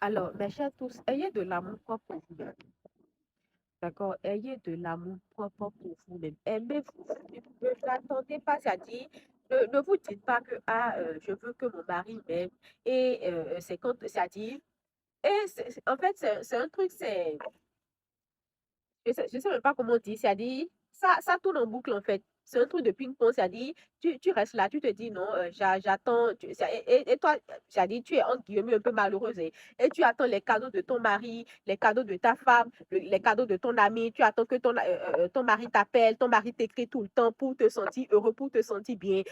Alors, mes chers tous, ayez de l'amour propre pour vous-même. D'accord? Ayez de l'amour propre pour vous-même. Aimez-vous. Ne l'attendez pas, c'est-à-dire, ne vous dites pas que je veux que mon mari m'aime. Et c'est quand, c'est-à-dire, en fait, c'est un truc, je sais même pas comment dire, c'est-à-dire, ça tourne en boucle en fait. C'est un truc de ping-pong, c'est-à-dire, tu restes là, tu te dis non, j'attends, et toi, c'est-à-dire, tu es entre guillemets un peu malheureuse, et tu attends les cadeaux de ton mari, les cadeaux de ta femme, les cadeaux de ton ami, tu attends que ton mari t'appelle, ton mari t'écrit tout le temps pour te sentir heureux, pour te sentir bien.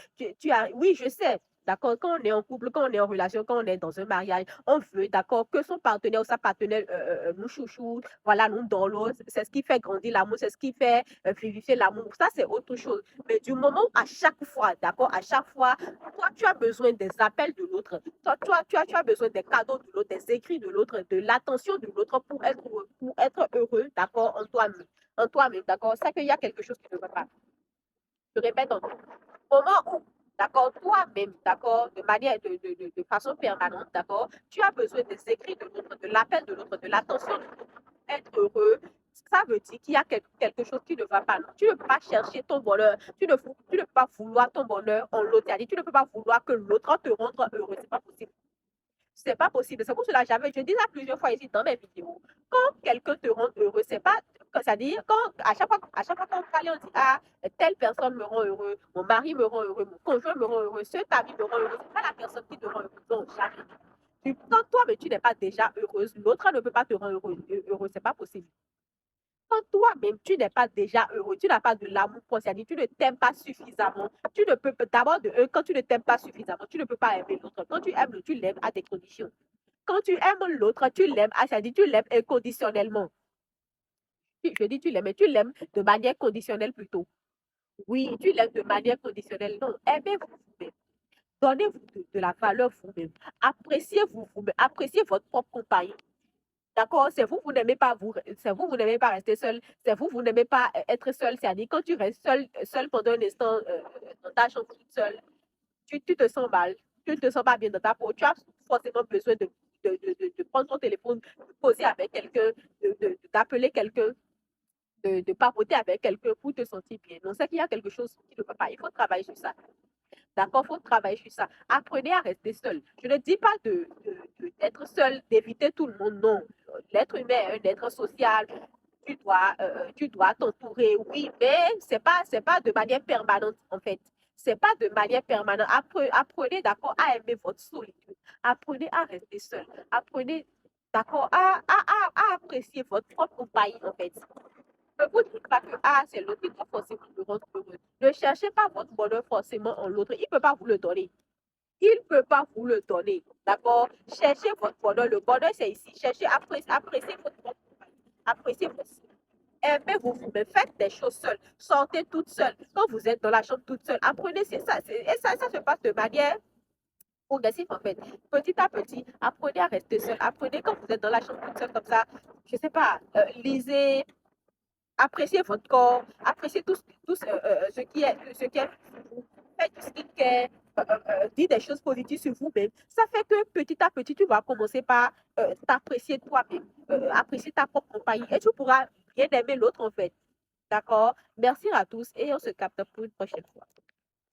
Oui, je sais. D'accord, quand on est en couple, quand on est en relation, quand on est dans un mariage, on veut, d'accord, que son partenaire ou sa partenaire nous chouchoute, voilà, nous dans l'eau, c'est ce qui fait grandir l'amour, c'est ce qui fait vivifier l'amour. Ça, c'est autre chose. Mais du moment où à chaque fois, d'accord, à chaque fois, toi, tu as besoin des appels de l'autre, tu as besoin des cadeaux de l'autre, des écrits de l'autre, de l'attention de l'autre pour être heureux, d'accord, en toi-même, d'accord. C'est qu'il y a quelque chose qui ne va pas. Je répète encore. Au moment où, d'accord, toi-même, d'accord, de manière, de façon permanente, d'accord, tu as besoin des écrits de l'autre, de l'appel de l'autre, de l'attention de l'autre pour être heureux, ça veut dire qu'il y a quelque chose qui ne va pas. Tu ne peux pas chercher ton bonheur, tu ne peux pas vouloir ton bonheur en l'autre, c'est-à-dire tu ne peux pas vouloir que l'autre te rende heureux, c'est pas possible. C'est pas possible. C'est pour cela que je dis ça plusieurs fois ici dans mes vidéos. Quand quelqu'un te rend heureux, c'est pas, c'est-à-dire, à chaque fois qu'on parle, on dit, ah, telle personne me rend heureux, mon mari me rend heureux, mon conjoint me rend heureux, cet ami me rend heureux, c'est pas la personne qui te rend heureux. Non, jamais. Quand toi, mais tu n'es pas déjà heureuse, l'autre ne peut pas te rendre heureux, c'est pas possible. Quand toi-même, tu n'es pas déjà heureux, tu n'as pas de l'amour pour c'est-à-dire tu ne t'aimes pas suffisamment, tu ne peux d'abord quand tu ne t'aimes pas suffisamment, tu ne peux pas aimer l'autre. Quand tu aimes, tu l'aimes à des conditions. Quand tu aimes l'autre, tu l'aimes, c'est-à-dire tu l'aimes inconditionnellement. Je dis tu l'aimes, mais tu l'aimes de manière conditionnelle plutôt. Oui, tu l'aimes de manière conditionnelle. Non, aimez-vous vous-même. Donnez-vous de la valeur vous-même. Appréciez-vous vous-même. Appréciez votre propre compagnie. D'accord? C'est vous, vous n'aimez pas vous, c'est vous, vous n'aimez pas rester seul. C'est vous, vous n'aimez pas être seul. C'est-à-dire quand tu restes seul pendant un instant dans ta chambre toute seule, tu te sens mal. Tu ne te sens pas bien dans ta peau. Tu as forcément besoin de prendre ton téléphone, de poser avec quelqu'un, d'appeler quelqu'un, de papoter avec quelqu'un pour te sentir bien. Donc, c'est qu'il y a quelque chose qui ne va pas. Il faut travailler sur ça. D'accord? Il faut travailler sur ça. Apprenez à rester seul. Je ne dis pas d'être seul, d'éviter tout le monde. Non. L'être humain est un être social. Tu dois t'entourer, oui, mais c'est pas de manière permanente, en fait. C'est pas de manière permanente. Apprenez, d'accord, à aimer votre solitude. Apprenez à rester seul. Apprenez, d'accord, à apprécier votre propre compagnie, en fait. Ne vous dites pas que c'est l'autre qui doit forcément me rendre heureux. Ne cherchez pas votre bonheur forcément en l'autre. Il ne peut pas vous le donner. Il ne peut pas vous le donner. D'accord? Cherchez votre bonheur. Le bonheur, c'est ici. Cherchez, appréciez votre propre compagnie. Appréciez votre aimez-vous vous-même, faites des choses seules, sortez toute seule. Quand vous êtes dans la chambre toute seule, apprenez, c'est ça, et ça se passe de manière progressive en fait. Petit à petit, apprenez à rester seul. Apprenez quand vous êtes dans la chambre toute seule comme ça, je sais pas, lisez, appréciez votre corps, appréciez tout ce qui est vous. Faites du skincare, dites des choses positives sur vous-même. Ça fait que petit à petit, tu vas commencer par t'apprécier toi-même, apprécier ta propre compagnie et tu pourras bien aimer l'autre en fait. D'accord? Merci à tous et on se capte pour une prochaine fois.